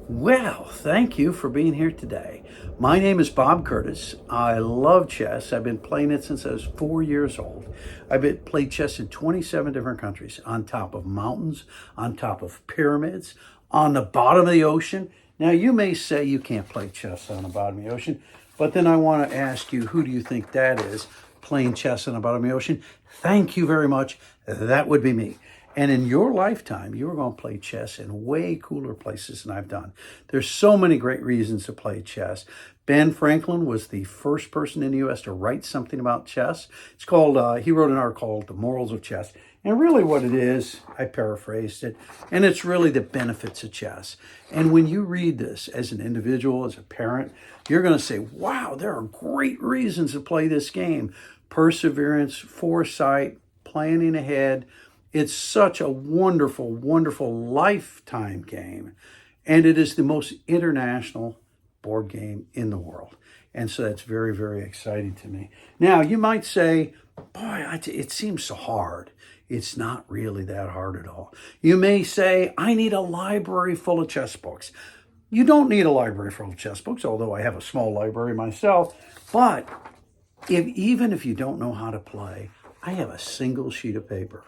Well, thank you for being here today. My name is Bob Curtis. I love chess. I've been playing it since I was 4 years old. Played chess in 27 different countries, on top of mountains, on top of pyramids, on the bottom of the ocean. Now, you may say you can't play chess on the bottom of the ocean, but then I want to ask you, who do you think that is playing chess on the bottom of the ocean? Thank you very much. That would be me. And in your lifetime, you are going to play chess in way cooler places than I've done. There's so many great reasons to play chess. Ben Franklin was the first person in the U.S. to write something about chess. It's called, he wrote an article called The Morals of Chess. And really what it is, I paraphrased it, and it's really the benefits of chess. And when you read this as an individual, as a parent, you're going to say, wow, there are great reasons to play this game. Perseverance, foresight, planning ahead. It's such a wonderful, wonderful lifetime game. And it is the most international board game in the world. And so that's very, very exciting to me. Now, you might say, boy, it seems so hard. It's not really that hard at all. You may say, I need a library full of chess books. You don't need a library full of chess books, although I have a small library myself. But even if you don't know how to play, I have a single sheet of paper.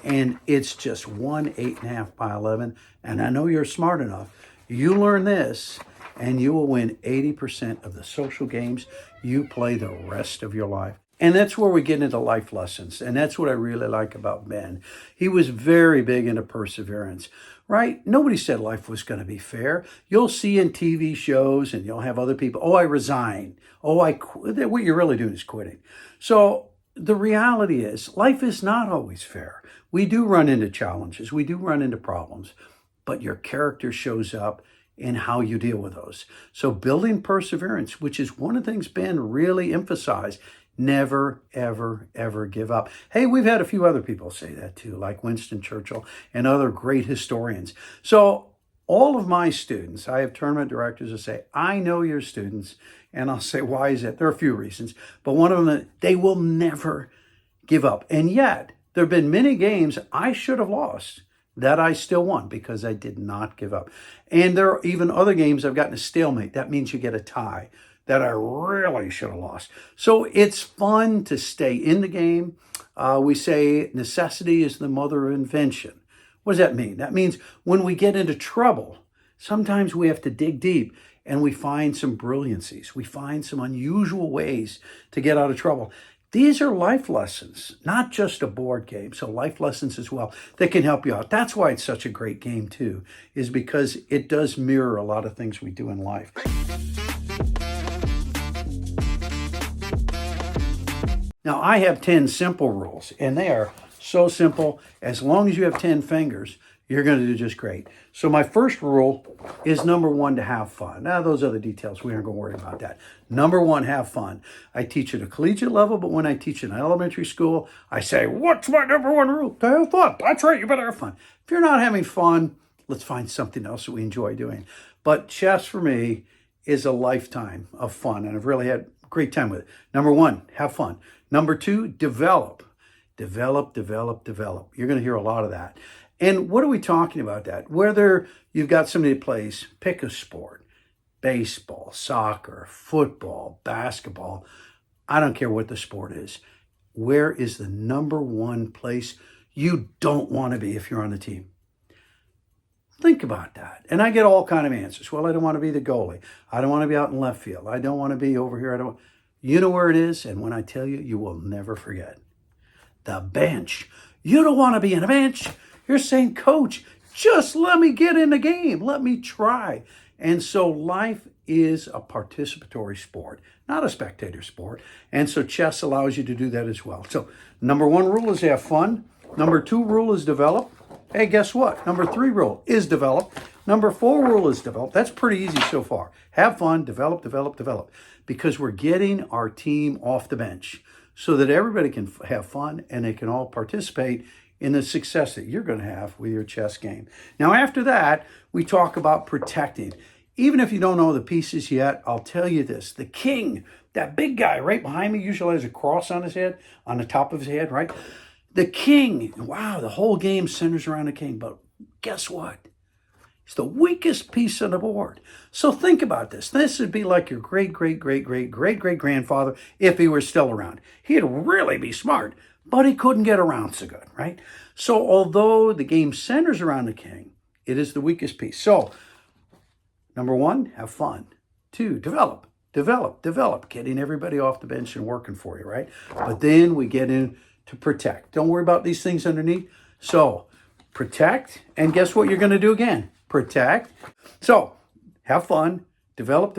And it's just 1 8.5 by 11. And I know you're smart enough. You learn this, and you will win 80% of the social games you play the rest of your life. And that's where we get into life lessons. And that's what I really like about Ben. He was very big into perseverance, right? Nobody said life was going to be fair. You'll see in TV shows, and you'll have other people, oh, I resign. Oh, I quit. What you're really doing is quitting. So the reality is life is not always fair. We do run into challenges. We do run into problems, but your character shows up in how you deal with those. So building perseverance, which is one of the things Ben really emphasized, never, ever, ever give up. Hey, we've had a few other people say that too, like Winston Churchill and other great historians. So all of my students, I have tournament directors who say, I know your students, and I'll say, why is that? There are a few reasons, but one of them, they will never give up. And yet, there have been many games I should have lost that I still won because I did not give up. And there are even other games I've gotten a stalemate. That means you get a tie that I really should have lost. So it's fun to stay in the game. We say necessity is the mother of invention. What does that mean? That means when we get into trouble, sometimes we have to dig deep and we find some brilliancies. We find some unusual ways to get out of trouble. These are life lessons, not just a board game. So life lessons as well that can help you out. That's why it's such a great game too, is because it does mirror a lot of things we do in life. Now, I have 10 simple rules, and they are so simple. As long as you have 10 fingers, you're going to do just great. So my first rule is number one, to have fun. Now, those other details, we aren't going to worry about that. Number one, have fun. I teach at a collegiate level, but when I teach in elementary school, I say, what's my number one rule? To have fun. That's right, you better have fun. If you're not having fun, let's find something else that we enjoy doing. But chess for me is a lifetime of fun, and I've really had a great time with it. Number one, have fun. Number two, develop. Develop, develop, develop. You're going to hear a lot of that. And what are we talking about that? Whether you've got somebody that plays, pick a sport, baseball, soccer, football, basketball, I don't care what the sport is. Where is the number one place you don't want to be if you're on the team? Think about that. And I get all kind of answers. Well, I don't want to be the goalie. I don't want to be out in left field. I don't want to be over here. You know where it is? And when I tell you, you will never forget. The bench. You don't want to be in a bench. You're saying, coach, just let me get in the game. Let me try. And so life is a participatory sport, not a spectator sport. And so chess allows you to do that as well. So number one rule is have fun. Number two rule is develop. Hey, guess what? Number three rule is develop. Number four rule is develop. That's pretty easy so far. Have fun, develop, develop, develop. Because we're getting our team off the bench so that everybody can have fun and they can all participate in the success that you're going to have with your chess game. Now, after that, we talk about protecting. Even if you don't know the pieces yet, I'll tell you this. The king, that big guy right behind me, usually has a cross on his head, on the top of his head, right? The king, wow, the whole game centers around the king. But guess what? It's the weakest piece on the board. So think about this. This would be like your great, great, great, great, great, great grandfather if he were still around. He'd really be smart, but he couldn't get around so good, right? So although the game centers around the king, it is the weakest piece. So number one, have fun. Two, develop, getting everybody off the bench and working for you, right? But then we get into protect. Don't worry about these things underneath. So protect, and guess what you're going to do again? Protect. So have fun, develop,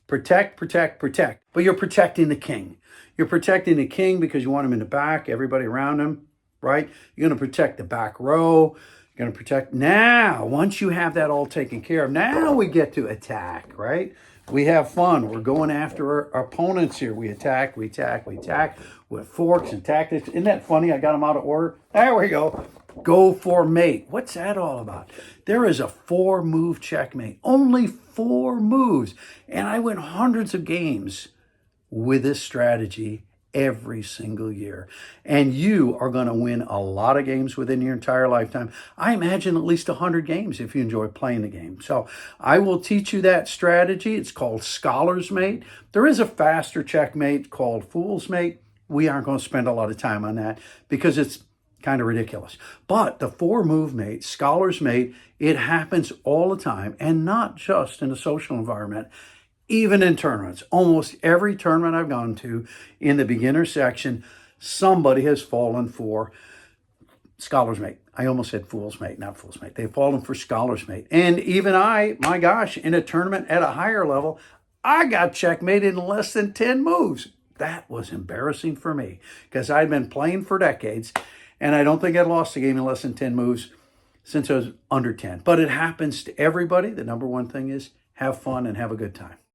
protect. But you're protecting the king. You're protecting the king because you want him in the back, everybody around him, right? You're going to protect the back row. You're going to protect. Now, once you have that all taken care of, now we get to attack, right? We have fun. We're going after our opponents here. We attack with forks and tactics. Isn't that funny? I got them out of order. There we go. Go for mate. What's that all about? There is a 4-move checkmate. Only 4 moves. And I win hundreds of games with this strategy every single year. And you are going to win a lot of games within your entire lifetime. I imagine at least 100 games if you enjoy playing the game. So I will teach you that strategy. It's called Scholar's Mate. There is a faster checkmate called Fool's Mate. We aren't going to spend a lot of time on that because it's kind of ridiculous. But the 4-move mate, Scholar's Mate, it happens all the time, and not just in a social environment, even in tournaments. Almost every tournament I've gone to in the beginner section, somebody has fallen for Scholar's Mate. I almost said Fool's Mate, not Fool's Mate. They've fallen for Scholar's Mate. And even I, my gosh, in a tournament at a higher level, I got checkmated in less than 10 moves. That was embarrassing for me because I'd been playing for decades, and I don't think I lost a game in less than 10 moves since I was under 10. But it happens to everybody. The number one thing is have fun and have a good time.